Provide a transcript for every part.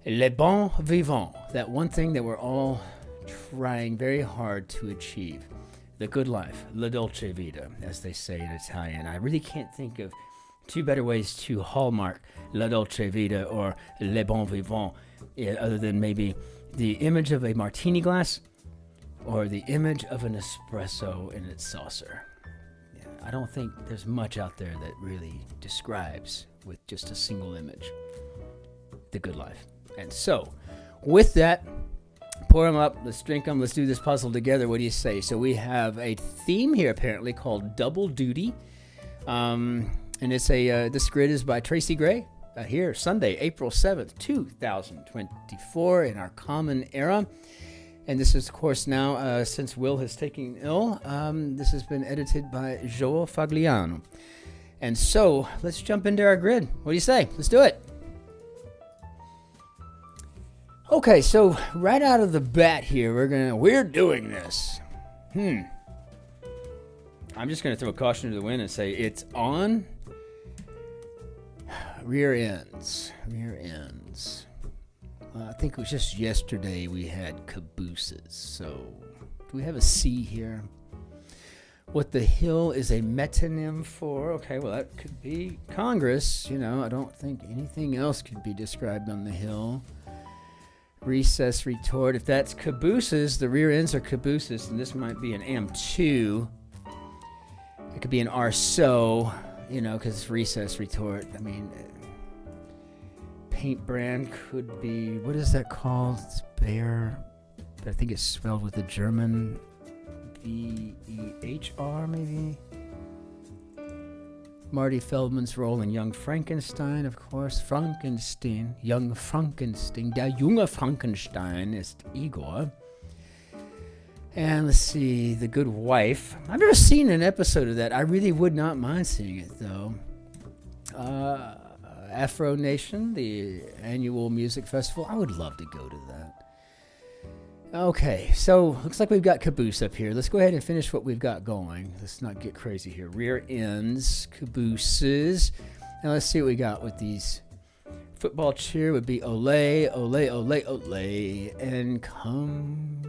Le bon vivant, that one thing that we're all trying very hard to achieve. The good life, la dolce vita, as they say in Italian. I really can't think of two better ways to hallmark la dolce vita or le bon vivant, other than maybe the image of a martini glass or the image of an espresso in its saucer. Yeah, I don't think there's much out there that really describes, with just a single image, the good life. And so, with that, pour them up, let's drink them, let's do this puzzle together. What do you say? So we have a theme here apparently called Double Duty. And it's this grid is by Tracy Gray. Here, Sunday, April 7th, 2024, in our common era. And this is, of course, now, since Will has taken ill, this has been edited by Joel Fagliano. And so, let's jump into our grid. What do you say? Let's do it. Okay, so right out of the bat here, we're doing this. I'm just going to throw caution to the wind and say it's on rear ends. I think it was just yesterday we had cabooses. So, do we have a C here? What the hill is a metonym for? Okay, well, that could be Congress. I don't think anything else could be described on the hill. Recess, retort. If that's cabooses, the rear ends are cabooses, and this might be an M2. It could be an arceau, because it's recess, retort. I mean, paint brand could be, what is that called? It's Bear, but I think it's spelled with a German V-E-H-R, maybe? Marty Feldman's role in Young Frankenstein, of course. Frankenstein, Young Frankenstein. Der junge Frankenstein ist Igor. And let's see, The Good Wife. I've never seen an episode of that. I really would not mind seeing it, though. Afro Nation, the annual music festival. I would love to go to that. Okay, so looks like we've got caboose up here. Let's go ahead and finish what we've got going. Let's not get crazy here. Rear ends, cabooses. Now let's see what we got with these. Football cheer would be ole, ole, ole, ole, and come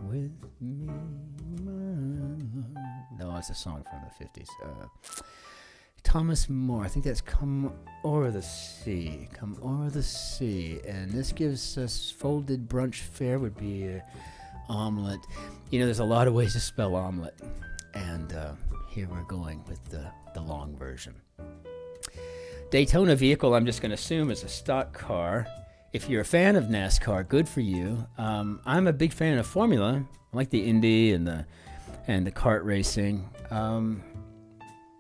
with me. No, it's a song from the 50s. Thomas More, I think that's Come O'er the Sea. Come O'er the Sea. And this gives us folded brunch fare would be omelet. There's a lot of ways to spell omelet. And here we're going with the long version. Daytona vehicle, I'm just going to assume, is a stock car. If you're a fan of NASCAR, good for you. I'm a big fan of Formula. I like the Indy and the kart racing.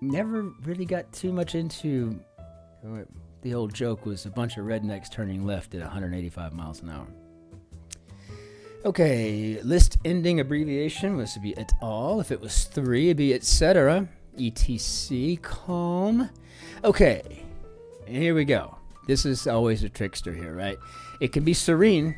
Never really got too much into, the old joke was a bunch of rednecks turning left at 185 miles an hour. Okay, list ending abbreviation was to be et al. If it was 3, it'd be etc. etc. Calm. Okay, here we go. This is always a trickster here, right? It can be serene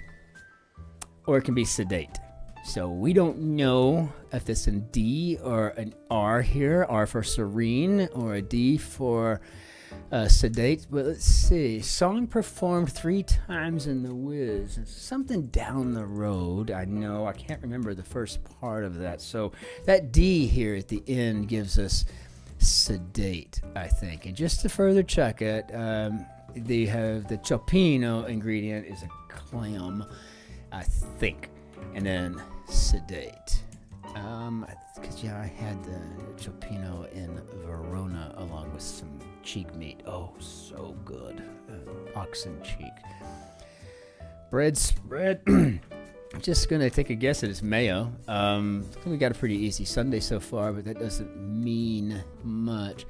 or it can be sedate. So we don't know if it's a D or an R here, R for serene, or a D for sedate. But let's see. Song performed 3 times in the Wiz. It's something down the road. I know. I can't remember the first part of that. So that D here at the end gives us sedate, I think. And just to further check it, they have the cioppino ingredient is a clam, I think. And then sedate. Because, I had the cioppino in Verona along with some cheek meat. Oh, so good. Oxen cheek. Bread spread. Just going to take a guess that it's mayo. We got a pretty easy Sunday so far, but that doesn't mean much.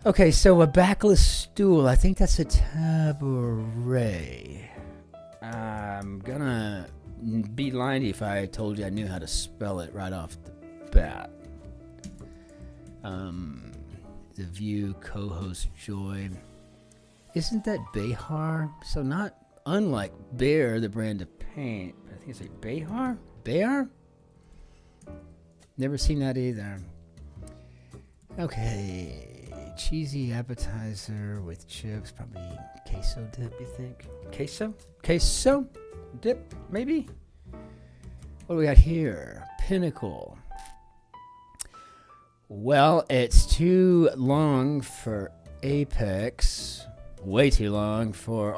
Okay, so a backless stool. I think that's a tabouret. I'm going to be lying to you if I told you I knew how to spell it right off the bat. The View co-host Joy. Isn't that Behar? So not unlike Bear, the brand of paint. I think it's like Behar? Bear? Never seen that either. Okay. cheesy appetizer with chips, probably queso dip, you think? Queso dip, maybe? What do we got here? Pinnacle. Well, it's too long for Apex. Way too long for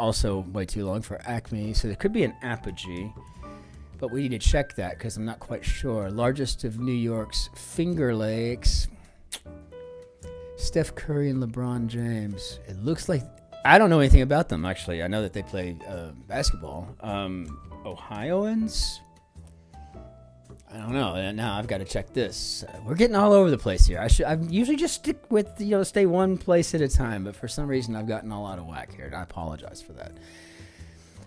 Acme. So there could be an apogee. But we need to check that because I'm not quite sure. Largest of New York's Finger Lakes. Steph Curry and LeBron James. It looks like... I don't know anything about them, actually. I know that they play basketball. Ohioans? I don't know. Now I've got to check this. We're getting all over the place here. I usually just stick with, stay one place at a time. But for some reason, I've gotten all out of whack here. And I apologize for that.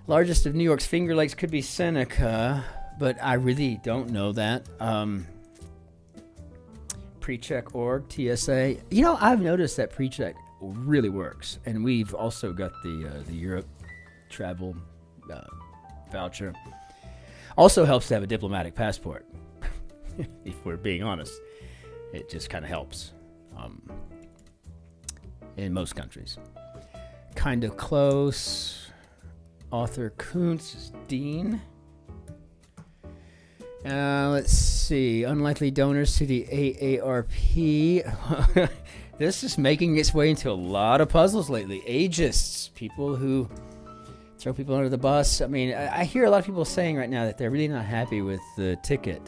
Largest of New York's Finger Lakes could be Seneca. But I really don't know that. Precheck.org, TSA. I've noticed that Precheck really works. And we've also got the Europe travel voucher. Also helps to have a diplomatic passport. If we're being honest, it just kind of helps in most countries. Kind of close. Author Kuntz is Dean. Let's see. Unlikely donors to the AARP. This is making its way into a lot of puzzles lately. Ageists, people who throw people under the bus. I mean, I hear a lot of people saying right now that they're really not happy with the ticket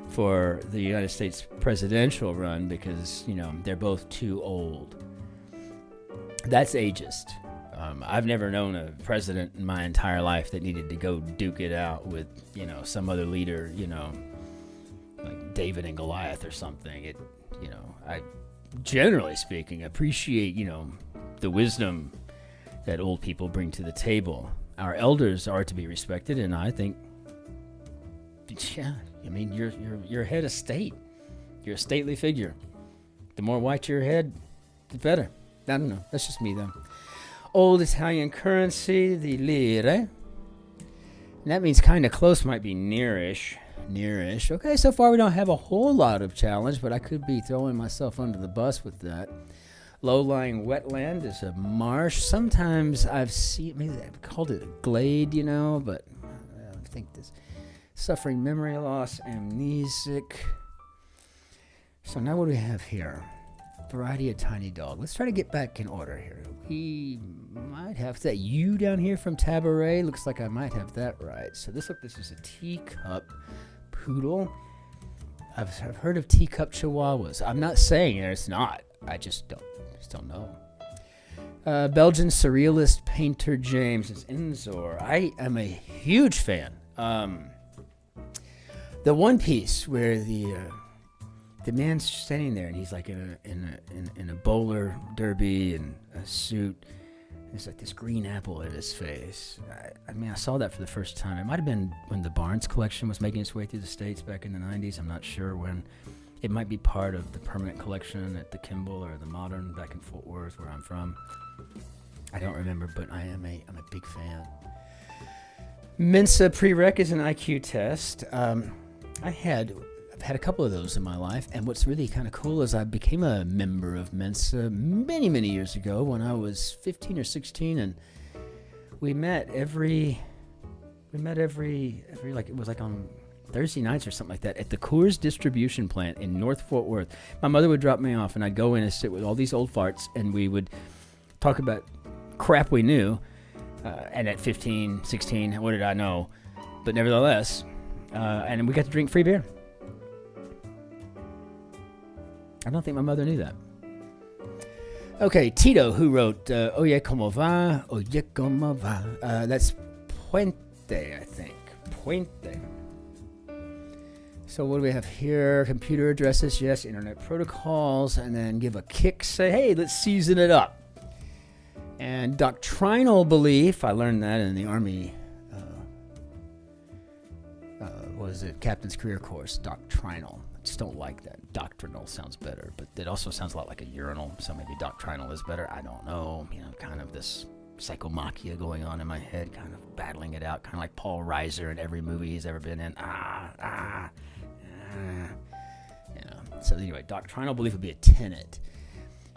for the United States presidential run because, they're both too old. That's ageist. I've never known a president in my entire life that needed to go duke it out with, some other leader, like David and Goliath or something. I generally speaking appreciate, the wisdom that old people bring to the table. Our elders are to be respected, and I think, you're head of state. You're a stately figure. The more white your head, the better. I don't know. That's just me, though. Old Italian currency, the lire. And that means kind of close might be nearish. Nearish. Okay, so far we don't have a whole lot of challenge, but I could be throwing myself under the bus with that. Low-lying wetland is a marsh. Sometimes I've seen, maybe they've called it a glade, but I think this. Suffering memory loss, amnesic. So now what do we have here? Variety of tiny dog. Let's try to get back in order here. We might have that U down here from Tabaret. Looks like I might have that right. So this is a teacup poodle. I've heard of teacup chihuahuas. I'm not saying it's not. I just don't know. Belgian surrealist painter James is Enzor. I am a huge fan. The one piece where the man's standing there and he's like in a bowler derby and a suit. There's like this green apple in his face. I saw that for the first time. It might have been when the Barnes collection was making its way through the States back in the 90s. I'm not sure when. It might be part of the permanent collection at the Kimball or the Modern back in Fort Worth, where I'm from. I don't remember, but I'm a big fan. Mensa prereq is an IQ test. I've had a couple of those in my life, and what's really kind of cool is I became a member of Mensa many, many years ago when I was 15 or 16, and we met every like it was like on Thursday nights or something like that at the Coors distribution plant in North Fort Worth. My mother would drop me off, and I'd go in and sit with all these old farts, and we would talk about crap we knew. And at 15, 16, what did I know? But nevertheless, and we got to drink free beer. I don't think my mother knew that. Okay, Tito, who wrote Oye como va, oye como va. That's Puente, I think. Puente. So what do we have here? Computer addresses, yes. Internet protocols, and then give a kick. Say, hey, let's season it up. And doctrinal belief, I learned that in the Army, Captain's Career Course, doctrinal. I just don't like that. Doctrinal sounds better, but it also sounds a lot like a urinal, so maybe doctrinal is better. I don't know. Kind of this psychomachia going on in my head, kind of battling it out, kind of like Paul Reiser in every movie he's ever been in. So anyway, doctrinal belief would be a tenet.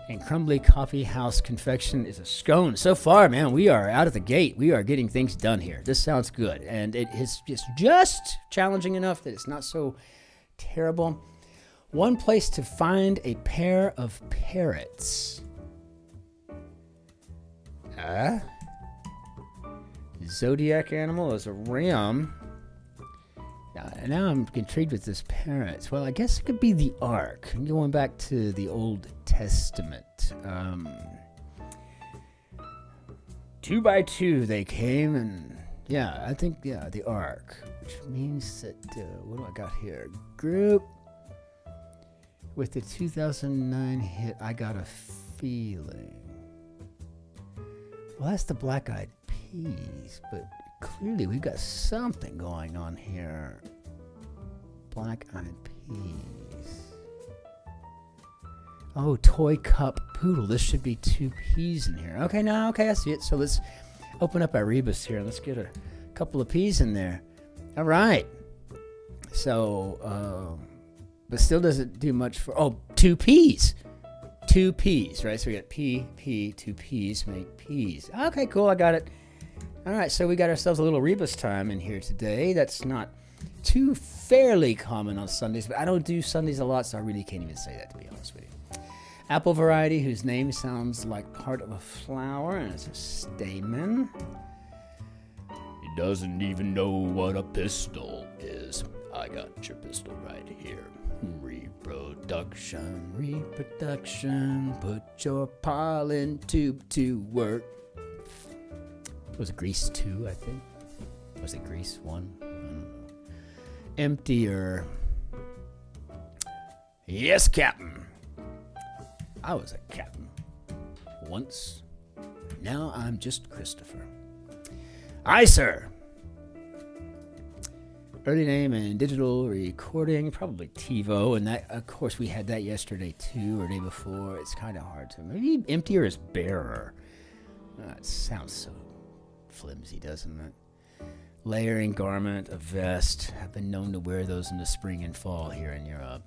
And crumbly coffee house confection is a scone. So far, man, we are out of the gate. We are getting things done here. This sounds good. And it is just challenging enough that it's not so terrible. One place to find a pair of parrots. Zodiac animal is a ram. Now I'm intrigued with this parrots. Well, I guess it could be the Ark. I'm going back to the Old Testament. 2 by 2 they came, and I think the Ark, which means that what do I got here? Group with the 2009 hit. I Got a Feeling. Well, that's the Black Eyed Peas, but clearly we've got something going on here. Black Eyed Peas. Oh, Toy Cup Poodle. This should be 2 P's in here. Okay, I see it. So let's open up our rebus here and let's get a couple of P's in there. All right. So, but still doesn't do much for, 2 P's. 2 P's, right? So we got P, 2 P's make P's. Okay, cool. I got it. All right, so we got ourselves a little rebus time in here today. That's not too fairly common on Sundays, but I don't do Sundays a lot, so I really can't even say that, to be honest with you. Apple variety whose name sounds like part of a flower, and it's a stamen. He doesn't even know what a pistol is. I got your pistol right here. Reproduction, put your pollen tube to work. Was it Grease 2, I think? Was it Grease 1? I don't know. Emptier. Yes, Captain. I was a captain once. Now I'm just Christopher. Aye, sir. Early name and digital recording, probably TiVo, and that, of course, we had that yesterday too, or day before. It's kind of hard to. Maybe emptier is bearer. It sounds so flimsy, doesn't it? Layering garment, a vest. I've been known to wear those in the spring and fall here in Europe.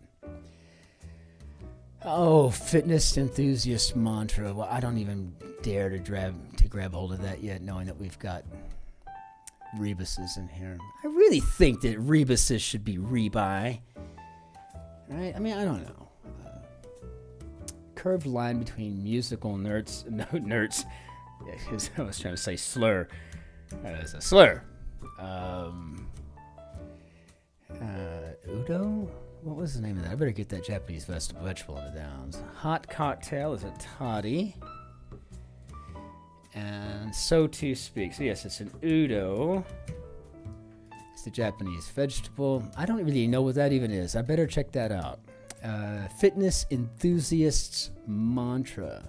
Oh, fitness enthusiast mantra. Well, I don't even dare to grab hold of that yet, knowing that we've got rebuses in here. I really think that rebuses should be rebuy. Right? I mean, I don't know. Curved line between musical nerds. No, nerds. Yeah, I was trying to say slur. It's a slur. Udo? What was the name of that? I better get that Japanese vegetable in the downs. Hot cocktail is a toddy. And so to speak. So yes, it's an Udo. It's the Japanese vegetable. I don't really know what that even is. I better check that out. Fitness enthusiast's mantra.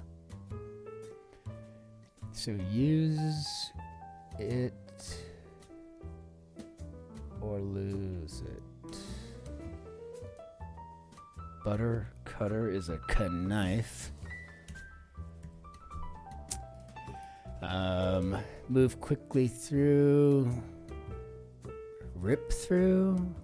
So use it or lose it. Butter cutter is a knife. Move quickly through. Rip through.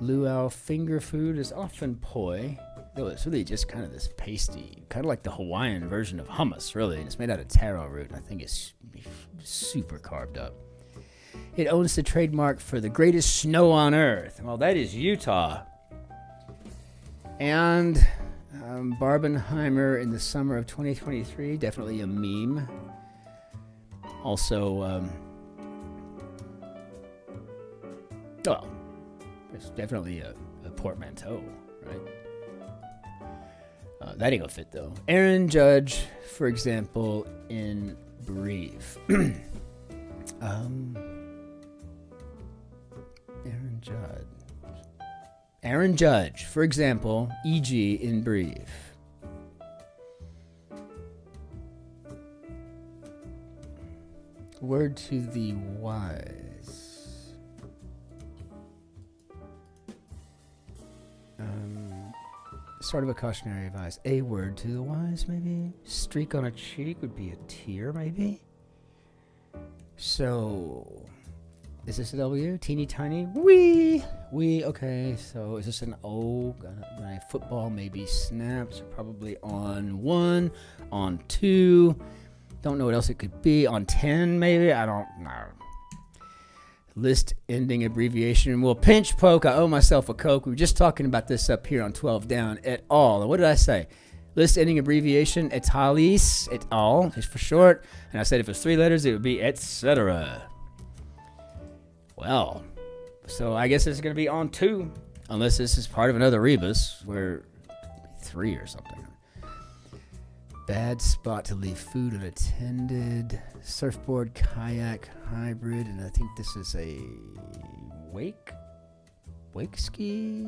Luau finger food is often poi, though it's really just kind of this pasty, kind of like the Hawaiian version of hummus, really. It's made out of taro root, and I think it's super carved up. It owns the trademark for the greatest snow on earth. Well, that is Utah. And Barbenheimer in the summer of 2023, definitely a meme. Also, well, it's definitely a portmanteau, right? That ain't gonna fit, though. Aaron Judge, for example, in brief. Aaron Judge, for example, e.g. in brief. Word to the wise. Sort of a cautionary advice. A word to the wise, maybe? Streak on a cheek would be a tear, maybe? So, Is this a W? Teeny tiny? Wee. Okay, so is this an O? My football maybe snaps. Probably on 1, on 2. Don't know what else it could be. On 10 maybe? I don't know. List ending abbreviation. Well, pinch poke. I owe myself a Coke. We were just talking about this up here on 12 down. Et al. What did I say? List ending abbreviation. Etalis. Et al. Just for short. And I said if it was 3 letters, it would be etc. Well, so I guess it's going to be on 2. Unless this is part of another rebus where 3 or something. Bad spot to leave food unattended. Surfboard, kayak, hybrid, and I think this is a wake ski.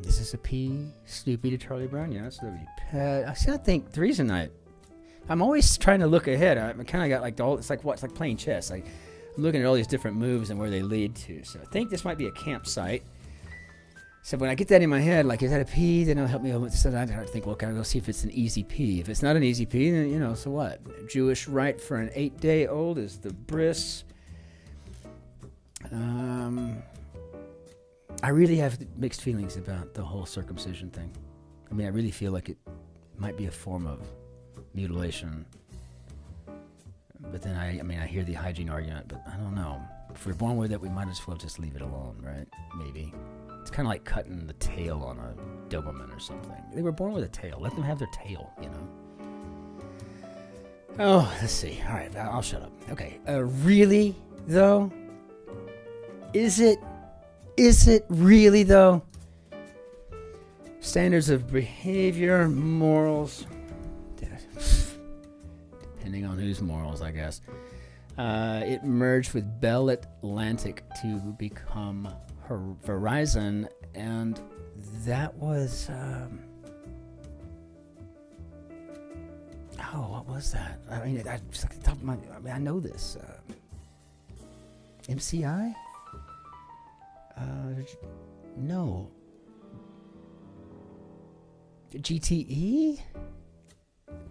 Is this a P? Snoopy to Charlie Brown? Yes, that would be pet. I think the reason I'm always trying to look ahead. I kind of got like it's like playing chess. Like I'm looking at all these different moves and where they lead to. So I think this might be a campsite. So when I get that in my head, like, is that a P? Then it'll help me. So I think, well, can I go see if it's an easy P? If it's not an easy P, then, so what? Jewish rite for an 8-day-old is the bris. I really have mixed feelings about the whole circumcision thing. I mean, I really feel like it might be a form of mutilation. But then I hear the hygiene argument, but I don't know. If we're born with it, we might as well just leave it alone, right? Maybe. It's kind of like cutting the tail on a Doberman or something. They were born with a tail. Let them have their tail, Oh, let's see. All right, I'll shut up. Okay. Really, though? Is it really, though? Standards of behavior, morals. Depending on whose morals, I guess. It merged with Bell Atlantic to become Verizon, and that was what was that? I mean, just like the top of my. I know this. MCI? No. GTE?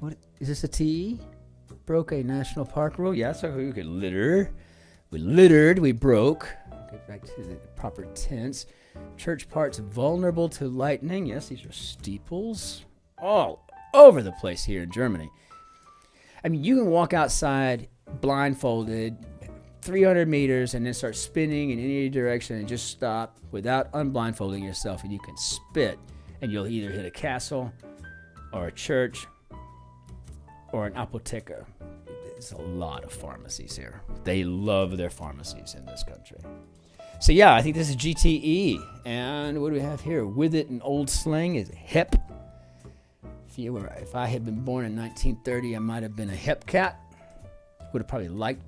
What is this? A TE? Broke a national park rule? Yeah, so we could litter. We littered. We broke. Get back to the proper tense. Church parts vulnerable to lightning. Yes, these are steeples all over the place here in Germany. I mean, you can walk outside blindfolded 300 meters and then start spinning in any direction and just stop without unblindfolding yourself, and you can spit, and you'll either hit a castle or a church or an apotheker. There's a lot of pharmacies here. They love their pharmacies in this country. So yeah, I think this is GTE. And what do we have here? With it, an old slang is hep. If I had been born in 1930, I might have been a hep cat. Would have probably liked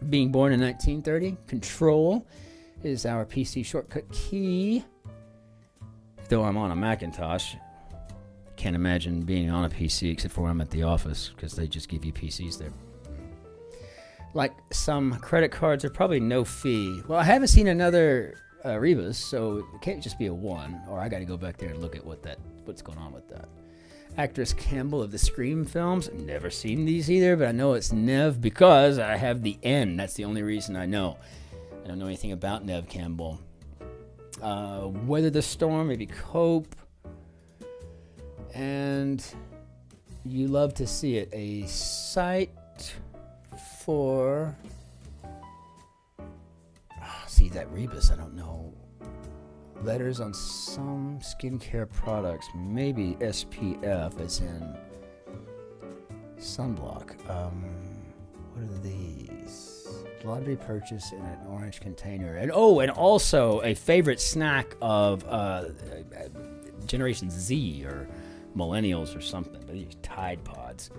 being born in 1930. Control is our PC shortcut key. Though I'm on a Macintosh, can't imagine being on a PC except for when I'm at the office, because they just give you PCs there. Like some credit cards are probably no fee. Well, I haven't seen another rebus, so it can't just be a 1, or I got to go back there and look at what's going on with that. Actress Campbell of the Scream films. Never seen these either, but I know it's Nev because I have the N. That's the only reason I know. I don't know anything about Nev Campbell. Weather the storm, maybe cope. And you love to see it. A site for... see that rebus, I don't know. Letters on some skincare products. Maybe SPF, as in sunblock. What are these? Laundry purchase in an orange container. And also a favorite snack of Generation Z or millennials or something. These Tide Pods.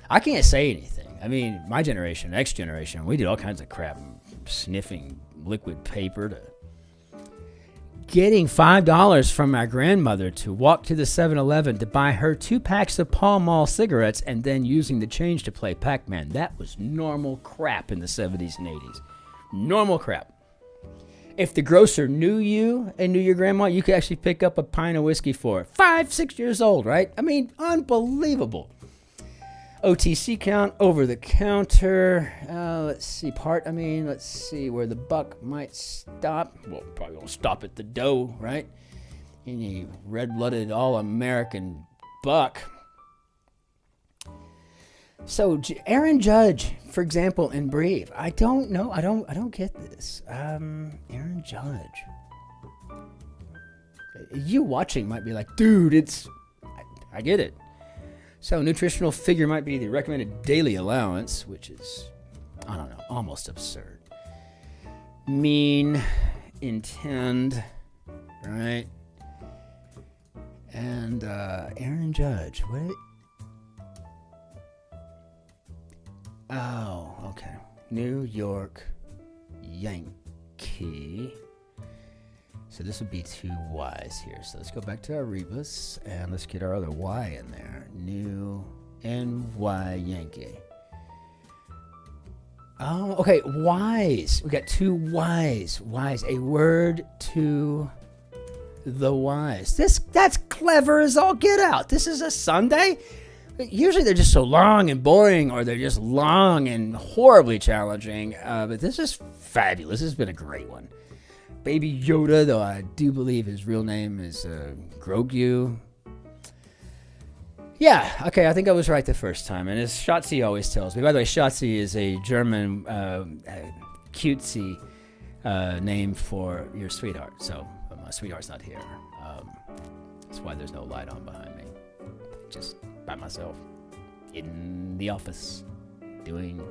I can't say anything. I mean, my generation, X generation, we did all kinds of crap. Sniffing liquid paper to getting $5 from my grandmother to walk to the 7-Eleven to buy her 2 packs of Pall Mall cigarettes and then using the change to play Pac-Man. That was normal crap in the 70s and 80s. Normal crap. If the grocer knew you and knew your grandma, you could actually pick up a pint of whiskey for her. 5, 6 years old, right? I mean, unbelievable. OTC count, over the counter. Let's see, let's see where the buck might stop. Well, probably won't stop at the dough, right? Any red-blooded, all-American buck. So, Aaron Judge, for example, in Brief. I don't know. I don't get this. Aaron Judge. You watching might be like, dude, I get it. So, nutritional figure might be the recommended daily allowance, which is, I don't know, almost absurd. Mean, intend, right? And Aaron Judge, what? Oh, okay. New York Yankee. So this would be two Y's here. So let's go back to our rebus and let's get our other Y in there. New NY Yankee. Oh, okay. Y's. We got two Y's. Y's. A word to the Y's. That's clever as all get out. This is a Sunday. Usually they're just so long and boring, or they're just long and horribly challenging. But this is fabulous. This has been a great one. Baby Yoda, though I do believe his real name is Grogu. Yeah, okay, I think I was right the first time. And as Schatzi always tells me, by the way, Schatzi is a German cutesy name for your sweetheart. So my sweetheart's not here. That's why there's no light on behind me. Just by myself in the office doing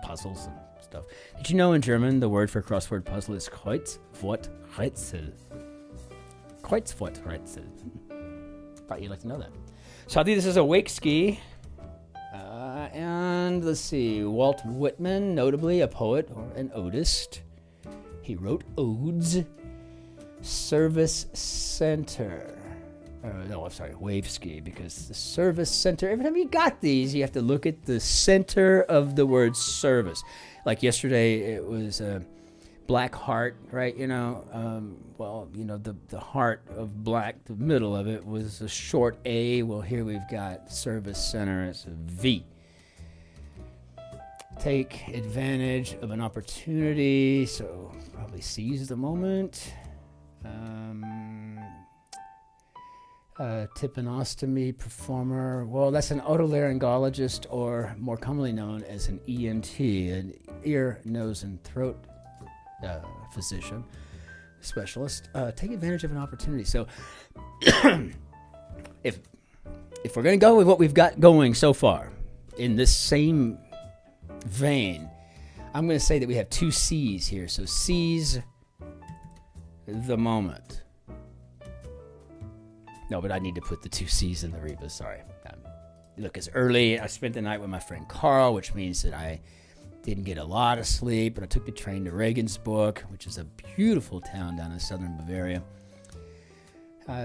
puzzles and stuff. Did you know in German the word for crossword puzzle is Kreuzworträtsel? Kreuzworträtsel. Thought you'd like to know that. So I think this is a wake ski. And let's see, Walt Whitman, notably a poet or an odist. He wrote odes. Service center. No, I'm sorry, wave ski, because the service center, every time you got these, you have to look at the center of the word service. Like yesterday, it was a black heart, right? The heart of black, the middle of it was a short A. Well, here we've got service center, it's a V. Take advantage of an opportunity, so probably seize the moment. Tympanostomy performer. Well, that's an otolaryngologist, or more commonly known as an ENT, an ear, nose, and throat physician specialist. Take advantage of an opportunity. So, if we're going to go with what we've got going so far in this same vein, I'm going to say that we have two C's here. So, seize the moment. No, but I need to put the two C's in the rebus. Sorry. Look, it's early. I spent the night with my friend Carl, which means that I didn't get a lot of sleep, but I took the train to Regensburg, which is a beautiful town down in southern Bavaria.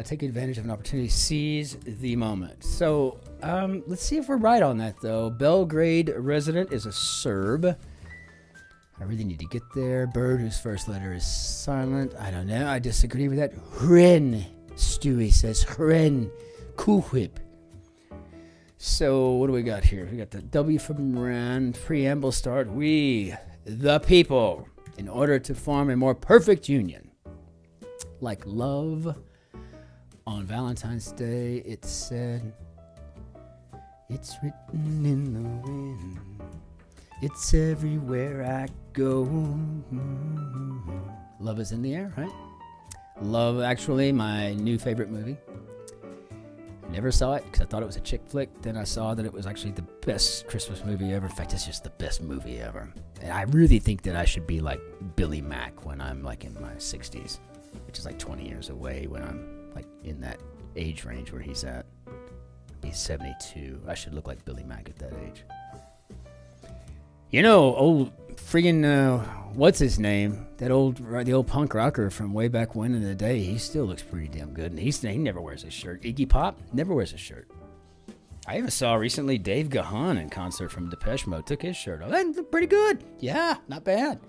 Take advantage of an opportunity. Seize the moment. So let's see if we're right on that, though. Belgrade resident is a Serb. I really need to get there. Bird whose first letter is silent. I don't know. I disagree with that. Hren. Stewie says Hren. Cool whip. So what do we got here? We got the W from Ren. Preamble start. We, the people, in order to form a more perfect union. Like love on Valentine's Day, it said, it's written in the wind. It's everywhere I go. Love is in the air, right? Love, actually, my new favorite movie. Never saw it because I thought it was a chick flick. Then I saw that it was actually the best Christmas movie ever. In fact, it's just the best movie ever. And I really think that I should be like Billy Mack when I'm like in my 60s, which is like 20 years away when I'm like in that age range where he's at. He's 72. I should look like Billy Mack at that age. You know, old friggin', what's his name? The old punk rocker from way back when in the day. He still looks pretty damn good, and he never wears a shirt. Iggy Pop never wears a shirt. I even saw recently Dave Gahan in concert from Depeche Mode. Took his shirt off. That looked pretty good. Yeah, not bad.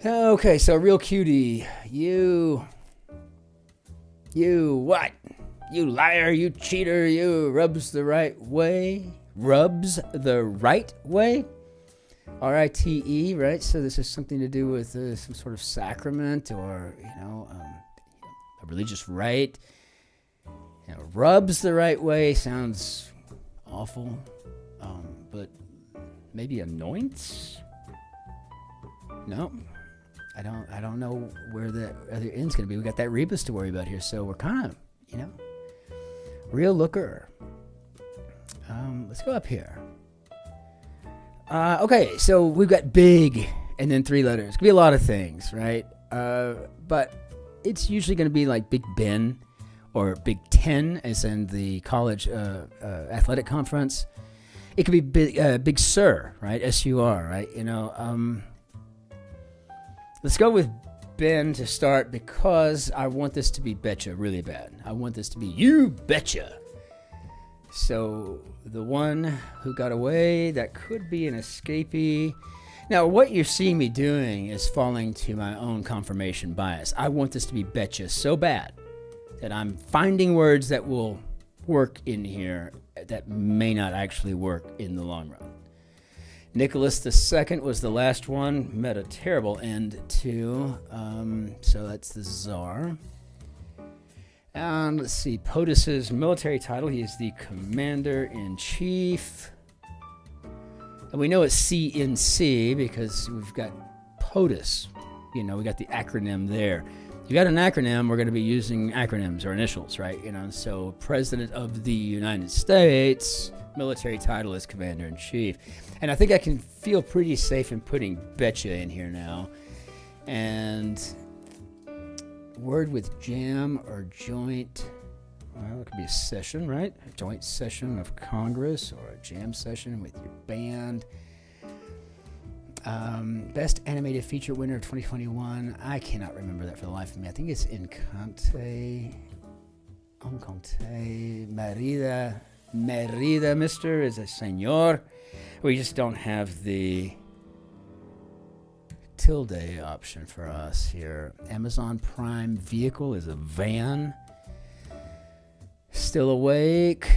Okay, so real cutie. You what? You liar, you cheater, you rubs the right way. Rubs the right way. R-I-T-E, right? So this is something to do with some sort of sacrament or, a religious rite. Rubs the right way sounds awful, but maybe anoints? No, I don't know where the other end's going to be. We got that rebus to worry about here, so we're kind of, real looker. Let's go up here. Okay, so we've got big and then 3 letters. Could be a lot of things, right? But it's usually going to be like Big Ben or Big Ten, as in the college athletic conference. It could be Big Sur, right? S-U-R, right? Let's go with Ben to start because I want this to be betcha really bad. I want this to be you betcha. So the one who got away, that could be an escapee. Now, what you're seeing me doing is falling to my own confirmation bias. I want this to be betcha so bad that I'm finding words that will work in here that may not actually work in the long run. Nicholas II was the last one. Met a terrible end too. So that's the Tsar. And let's see, POTUS's military title. He is the Commander-in-Chief. And we know it's Cin-Cin because we've got POTUS. We got the acronym there. You got an acronym, we're going to be using acronyms or initials, right? So President of the United States, military title is Commander-in-Chief. And I think I can feel pretty safe in putting betcha in here now. And word with jam or joint, well, it could be a session, right? A joint session of Congress or a jam session with your band. Best animated feature winner of 2021. I cannot remember that for the life of me. I think it's Encante, Merida, mister, is a señor. We just don't have the tilde option for us here. Amazon Prime vehicle is a van. Still awake?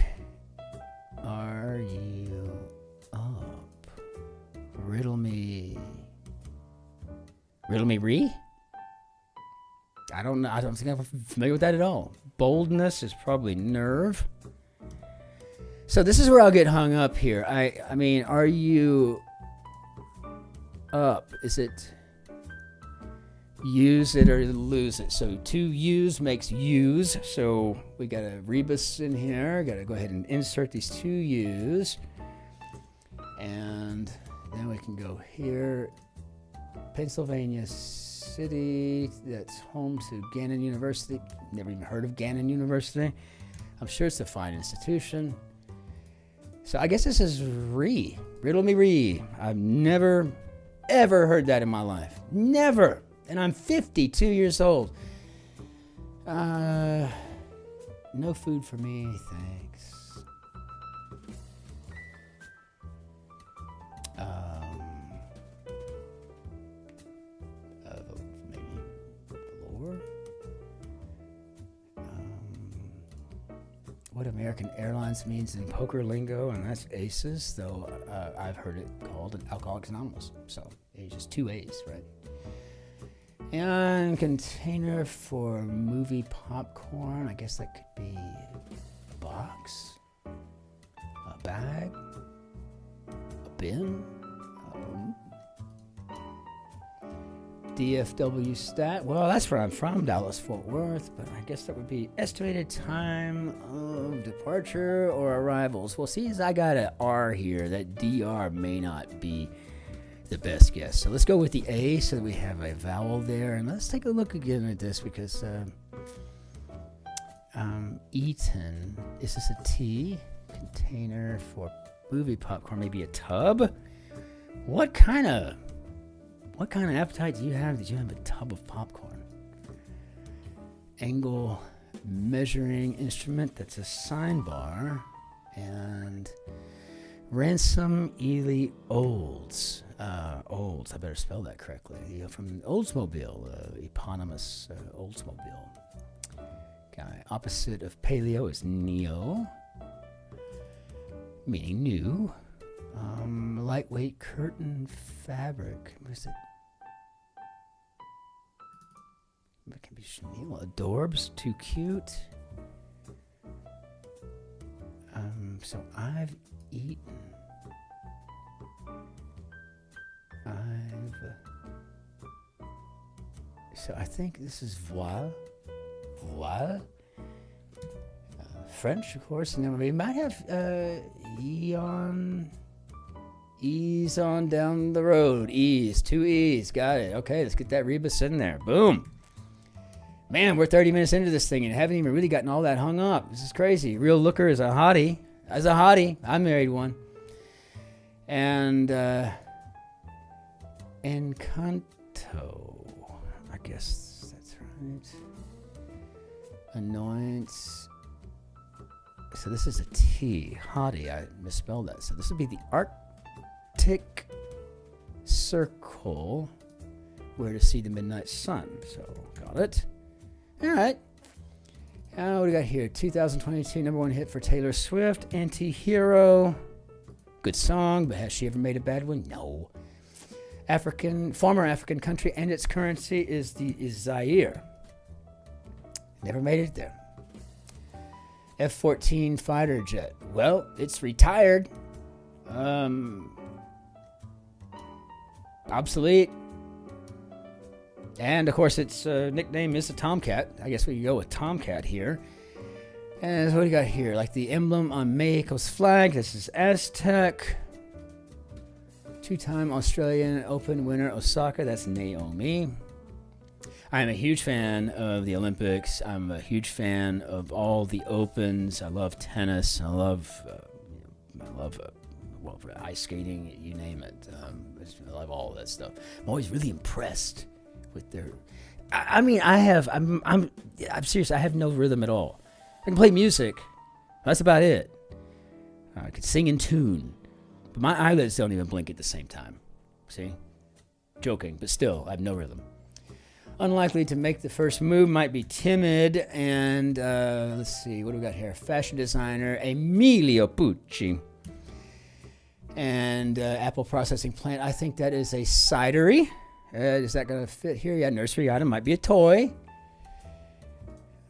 Are you up? Riddle me re? I don't know. I don't think I'm familiar with that at all. Boldness is probably nerve. So this is where I'll get hung up here. I mean, are you up? Is it use it or lose it? So to use makes use. So we got a rebus in here. Got to go ahead and insert these 2 U's. And then we can go here. Pennsylvania City. That's home to Gannon University. Never even heard of Gannon University. I'm sure it's a fine institution. So I guess this is re. Riddle me re. I've never, ever heard that in my life. Never. And I'm 52 years old. No food for me, thanks. Maybe lore? What American Airlines means in poker lingo, and that's aces, though I've heard it called an Alcoholics Anonymous. So it's just 2 A's, right? And container for movie popcorn. I guess that could be a box, a bag, a bin. DFW stat. Well, that's where I'm from, Dallas, Fort Worth. But I guess that would be estimated time of departure or arrivals. Well, see, as I got an R here, that DR may not be the best guess. So let's go with the A so that we have a vowel there. And let's take a look again at this because eaten, is this a T? Container for movie popcorn, maybe a tub? What kind of appetite do you have? Did you have a tub of popcorn? Angle measuring instrument, that's a sine bar. And Ransom Ely Olds. Olds, I better spell that correctly. From Oldsmobile, eponymous Oldsmobile guy. Opposite of paleo is neo. meaning new. Lightweight curtain fabric. What is it? It can be chenille. Adorbs, too cute. So I've eaten. So I think this is voile. Voile. French, of course, and then we might have ease on down the road. Ease, 2 E's, got it. Okay, let's get that rebus in there. Boom. Man, we're 30 minutes into this thing and haven't even really gotten all that hung up. This is crazy. Real looker is a hottie. As a hottie, I married one. And Encanto, I guess that's right. Annoyance. So this is a T. Hottie, I misspelled that. So this would be the Arctic Circle, where to see the midnight sun. So, got it. All right. What do we got here? 2022 #1 hit for Taylor Swift, Anti-Hero. Good song, but has she ever made a bad one? No. Former African country, and its currency is Zaire. Never made it there. F-14 fighter jet. Well, it's retired. Obsolete. And, of course, its nickname is a Tomcat. I guess we can go with Tomcat here. And what do we got here? Like the emblem on Mexico's flag. This is Aztec. 2-time Australian Open winner, Osaka. That's Naomi. I'm a huge fan of the Olympics. I'm a huge fan of all the Opens. I love tennis. I love ice skating. You name it. I love all of that stuff. I'm always really impressed with their. I'm serious. I have no rhythm at all. I can play music. That's about it. I could sing in tune, but my eyelids don't even blink at the same time. See, joking, but still, I have no rhythm. Unlikely to make the first move, might be timid, and let's see, what do we got here? Fashion designer Emilio Pucci. And apple processing plant, I think that is a cidery. Is that going to fit here? Yeah, nursery item, might be a toy.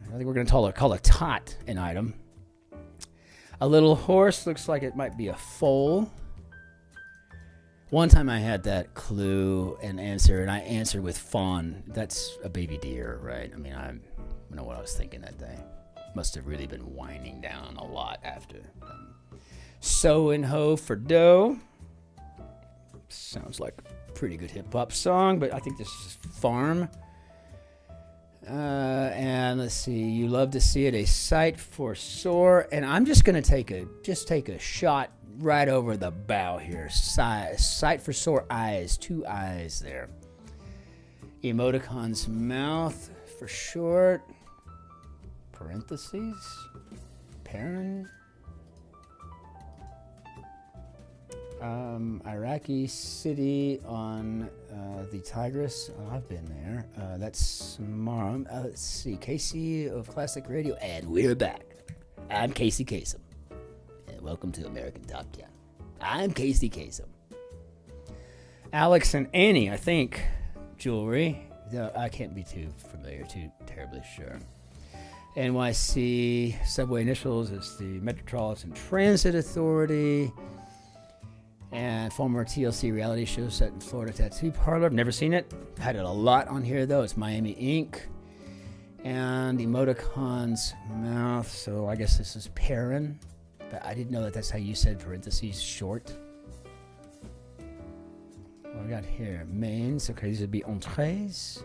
I think we're going to call a tot an item. A little horse, looks like it might be a foal. One time I had that clue and answer, and I answered with fawn. That's a baby deer, right? I mean, I don't know what I was thinking that day. Must have really been winding down a lot after. So and ho for dough. Sounds like a pretty good hip-hop song, but I think this is farm. And let's see, you love to see it, a sight for sore. And I'm just going to take a shot right over the bow here. Sight for sore eyes. 2 eyes there. Emoticon's mouth for short. Parentheses. Parent. Iraqi city on the Tigris. Oh, I've been there. That's Samara. Let's see. Casey of Classic Radio. And we're back. I'm Casey Kasem. And welcome to American Top 10. I'm Casey Kasem. Alex and Annie, I think. Jewelry. I can't be too familiar, too terribly sure. NYC subway initials is the Metropolitan Transit Authority. And former TLC reality show set in Florida Tattoo Parlor. I've never seen it. Had it a lot on here, though. It's Miami Ink. And Emoticon's mouth. So I guess this is Perrin. But I didn't know that that's how you said parentheses short. What we got here? Mains. Okay, these would be entrees.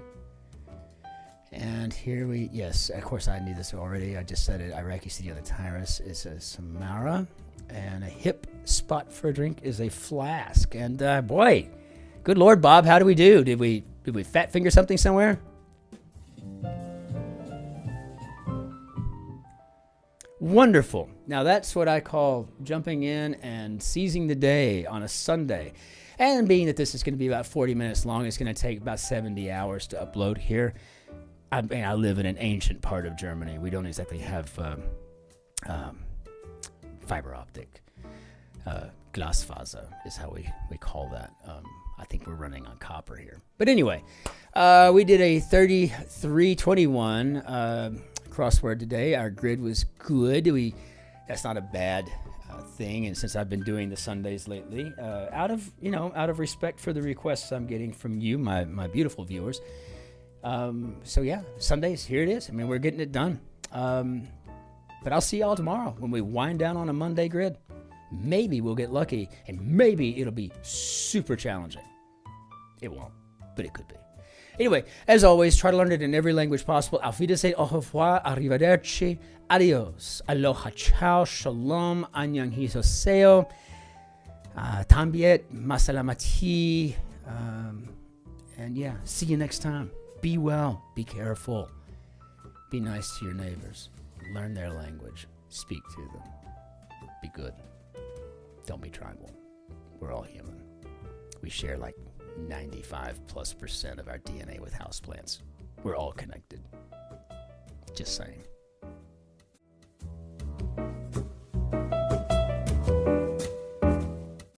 And here yes, of course I knew this already. I just said it. Iraqi city on the Tigris is a Samara. And a hip spot for a drink is a flask. And boy, good Lord, Bob, how do we do? Did we fat finger something somewhere? Wonderful. Now that's what I call jumping in and seizing the day on a Sunday. And being that this is going to be about 40 minutes long, it's going to take about 70 hours to upload here. I mean, I live in an ancient part of Germany. We don't exactly have fiber optic. Glasfaser is how we call that. I think we're running on copper here. But anyway, we did a 3321 crossword today. Our grid was good. That's not a bad thing. And since I've been doing the Sundays lately, out of respect for the requests I'm getting from you, my beautiful viewers. So yeah, Sundays, here it is. I mean, we're getting it done. But I'll see y'all tomorrow when we wind down on a Monday grid. Maybe we'll get lucky, and maybe it'll be super challenging. It won't, but it could be. Anyway, as always, try to learn it in every language possible. Auf Wiedersehen, au revoir, arrivederci, adios, aloha, ciao, shalom, annyeong hisoseo, tambiet, masalamati, and yeah, see you next time. Be well, be careful, be nice to your neighbors, learn their language, speak to them, be good. Don't be tribal. We're all human. We share like 95+% of our DNA with houseplants. We're all connected. Just saying.